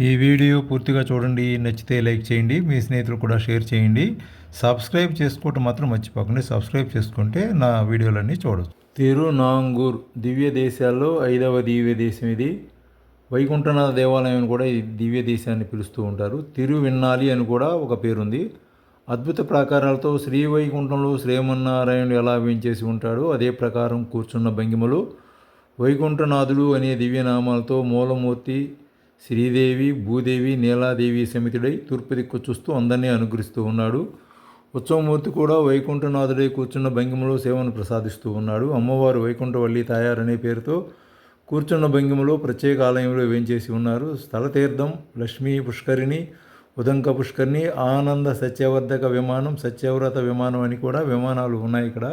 ఈ వీడియో పూర్తిగా చూడండి. నచ్చితే లైక్ చేయండి, మీ స్నేహితులు కూడా షేర్ చేయండి. సబ్స్క్రైబ్ చేసుకోవటం మాత్రం మర్చిపోకండి. సబ్స్క్రైబ్ చేసుకుంటే నా వీడియోలన్నీ చూడవచ్చు. తిరునాంగూర్ దివ్య దేశాల్లో 5వ దివ్య దేశం ఇది. వైకుంఠనాథ దేవాలయం అని కూడా ఈ దివ్య దేశాన్ని పిలుస్తూ ఉంటారు. తిరువిన్నాలి అని కూడా ఒక పేరుంది. అద్భుత ప్రాకారాలతో శ్రీవైకుంఠంలో శ్రీమన్నారాయణుడు ఎలా వేంచేసి ఉంటాడో అదే ప్రకారం కూర్చున్న భంగిమలు వైకుంఠనాథుడు అనే దివ్యనామాలతో మూలమూర్తి శ్రీదేవి, భూదేవి, నీలాదేవి సమితుడై తూర్పు దిక్కు చూస్తూ అందరినీ అనుగ్రహిస్తూ ఉన్నాడు. ఉత్సవమూర్తి కూడా వైకుంఠనాథుడై కూర్చున్న భంగిమలో సేవను ప్రసాదిస్తూ ఉన్నాడు. అమ్మవారు వైకుంఠవల్లి తాయారనే పేరుతో కూర్చున్న భంగిమలో ప్రత్యేక ఆలయంలో వేంచేసి ఉన్నారు. స్థలతీర్థం, లక్ష్మీ పుష్కరిణి, ఉదంక పుష్కరిణి, ఆనంద సత్యవర్ధక విమానం, సత్యవ్రత విమానం అని కూడా విమానాలు ఉన్నాయి ఇక్కడ.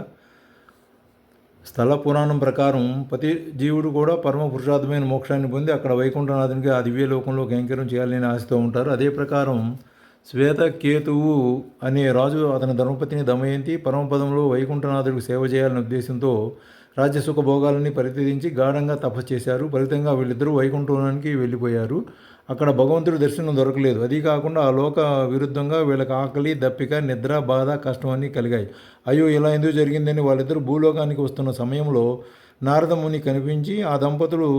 స్థల పురాణం ప్రకారం ప్రతి జీవుడు కూడా పరమ పురుషార్థమైన మోక్షాన్ని పొంది అక్కడ వైకుంఠనాథునికి ఆ దివ్యలోకంలో కైంకర్యం చేయాలని ఆశతో ఉంటారు. అదే ప్రకారం శ్వేతకేతువు అనే రాజు అతని ధర్మపతిని దమయంతి పరమపదంలో వైకుంఠనాథుడికి సేవ చేయాలనే ఉద్దేశంతో రాజ్యసుఖ భోగాలని పరిత్యజించి గాఢంగా తపస్సు చేశారు. ఫలితంగా వీళ్ళిద్దరూ వైకుంఠానికి వెళ్ళిపోయారు. అక్కడ భగవంతుడి దర్శనం దొరకలేదు. అది కాకుండా ఆ లోక విరుద్ధంగా వీళ్ళకి ఆకలి, దప్పిక, నిద్ర, బాధ, కష్టం అన్నీ కలిగాయి. అయ్యో ఇలా ఎందుకు జరిగిందని వాళ్ళిద్దరూ భూలోకానికి వస్తున్న సమయంలో నారదముని కనిపించి ఆ దంపతులు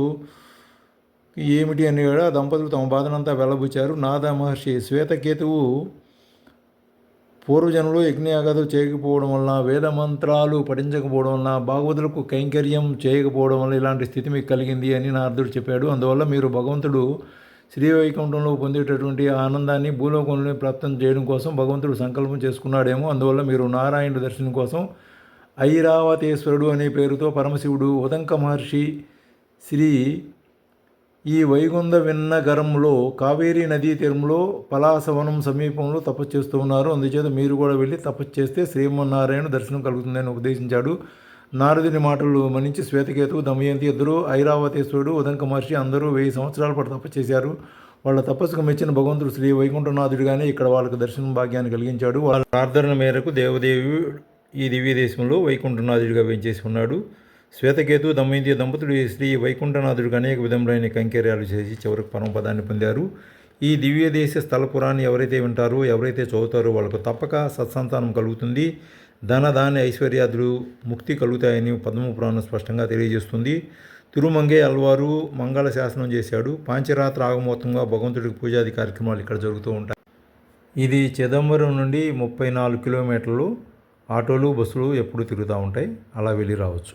ఏమిటి అనేవాడు. ఆ దంపతులు తమ బాధనంతా వెళ్ళబుచ్చారు. నారద మహర్షి శ్వేతకేతువు పూర్వజనులు యజ్ఞయాగాదులు చేయకపోవడం వలన, వేద మంత్రాలు పఠించకపోవడం వలన, భాగవతులకు కైంకర్యం చేయకపోవడం వల్ల ఇలాంటి స్థితి మీకు కలిగింది అని నారదుడు చెప్పాడు. అందువల్ల మీరు భగవంతుడు శ్రీవైకుంఠంలో పొందేటటువంటి ఆనందాన్ని భూలోకంలో ప్రాప్తం చేయడం కోసం భగవంతుడు సంకల్పం చేసుకున్నాడేమో. అందువల్ల మీరు నారాయణుడి దర్శనం కోసం ఐరావతేశ్వరుడు అనే పేరుతో పరమశివుడు ఉదంక మహర్షి శ్రీ ఈ వైగుంధ విన్నగరంలో కావేరీ నదీ తీరంలో పలాసవనం సమీపంలో తపస్సు చేస్తూ ఉన్నారు. అందుచేత మీరు కూడా వెళ్ళి తపస్సు చేస్తే శ్రీమన్నారాయణ దర్శనం కలుగుతుందని ఉపదేశించాడు. నారదుని మాటలు మన్నించి శ్వేతకేతువు, దమయంతి ఇద్దరు, ఐరావతేశ్వరుడు, ఉదంక మహర్షి అందరూ 1000 సంవత్సరాల పాటు తపస్సు చేశారు. వాళ్ళ తపస్సుకు మెచ్చిన భగవంతుడు శ్రీ వైకుంఠనాథుడిగానే ఇక్కడ వాళ్ళకి దర్శనం భాగ్యాన్ని కలిగించాడు. వాళ్ళ ప్రార్థన మేరకు దేవదేవి ఈ దివ్య దేశంలో వైకుంఠనాథుడిగా వేంచేసి ఉన్నాడు. శ్వేతకేతు, దమయంతి దంపతుడు శ్రీ వైకుంఠనాథుడికి అనేక విధములైన కైంకర్యాలు చేసి చివరికి పరమపదాన్ని పొందారు. ఈ దివ్య దేశ స్థల పురాణాన్ని ఎవరైతే వింటారో, ఎవరైతే చదువుతారో వాళ్ళకు తప్పక సత్సంతానం కలుగుతుంది. ధన ధాన్య ఐశ్వర్యాదులు ముక్తి కలుగుతాయని పద్మపురాణం స్పష్టంగా తెలియజేస్తుంది. తిరుమంగే అల్వారు మంగళ శాసనం చేశాడు. పాంచరాత్ర ఆగమోత్తంగా భగవంతుడికి పూజాది కార్యక్రమాలు ఇక్కడ జరుగుతూ ఉంటాయి. ఇది చిదంబరం నుండి 34 కిలోమీటర్లు. ఆటోలు, బస్సులు ఎప్పుడు తిరుగుతూ ఉంటాయి. అలా వెళ్ళి రావచ్చు.